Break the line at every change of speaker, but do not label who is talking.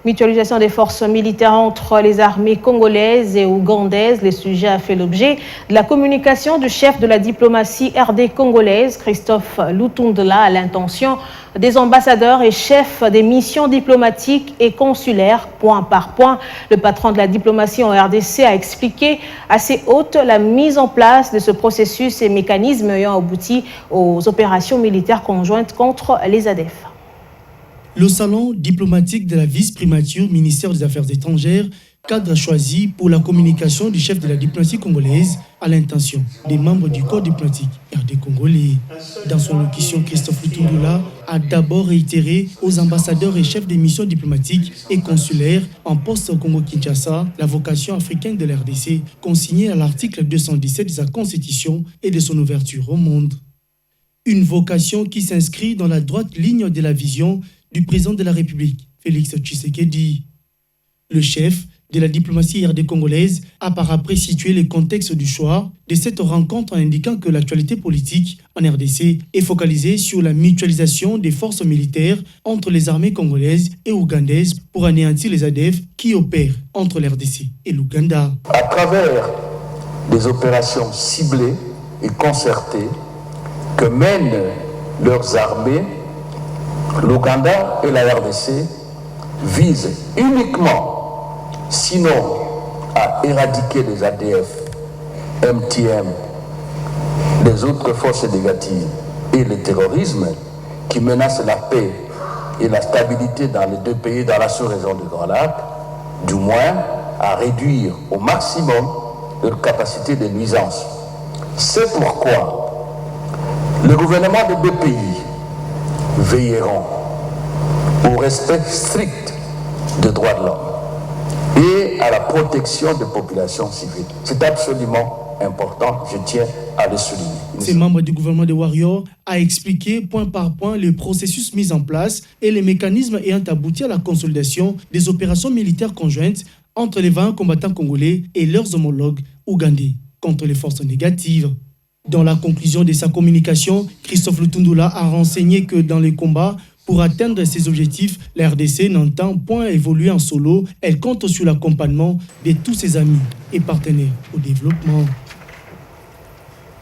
Mutualisation des forces militaires entre les armées congolaises et ougandaises. Le sujet a fait l'objet de la communication du chef de la diplomatie RD congolaise, Christophe Lutundula, à l'intention des ambassadeurs et chefs des missions diplomatiques et consulaires. Point par point, le patron de la diplomatie en RDC a expliqué à ses hôtes la mise en place de ce processus et mécanismes ayant abouti aux opérations militaires conjointes contre les ADF.
Le salon diplomatique de la vice-primature ministère des Affaires étrangères, cadre choisi pour la communication du chef de la diplomatie congolaise à l'intention des membres du corps diplomatique RD congolais. Dans son allocution, Christophe Lutundula a d'abord réitéré aux ambassadeurs et chefs des missions diplomatiques et consulaires en poste au Congo-Kinshasa la vocation africaine de l'RDC consignée à l'article 217 de sa constitution et de son ouverture au monde. Une vocation qui s'inscrit dans la droite ligne de la vision du président de la République, Félix Tshisekedi. Le chef de la diplomatie RD congolaise a par après situé le contexte du choix de cette rencontre en indiquant que l'actualité politique en RDC est focalisée sur la mutualisation des forces militaires entre les armées congolaises et ougandaises pour anéantir les ADF qui opèrent entre l'RDC et l'Ouganda.
À travers des opérations ciblées et concertées que mènent leurs armées, l'Ouganda et la RDC visent uniquement, sinon à éradiquer les ADF, MTM, les autres forces négatives et le terrorisme qui menacent la paix et la stabilité dans les deux pays dans la sous-région du Grand Lac, du moins à réduire au maximum leur capacité de nuisance. C'est pourquoi le gouvernement des deux pays veilleront au respect strict des droits de l'homme et à la protection des populations civiles. C'est absolument important, je tiens à le souligner.
Ces membres du gouvernement de Warrior a expliqué point par point le processus mis en place et les mécanismes ayant abouti à la consolidation des opérations militaires conjointes entre les 20 combattants congolais et leurs homologues ougandais contre les forces négatives. Dans la conclusion de sa communication, Christophe Lutundula a renseigné que dans les combats, pour atteindre ses objectifs, la RDC n'entend point évoluer en solo, elle compte sur l'accompagnement de tous ses amis et partenaires au développement.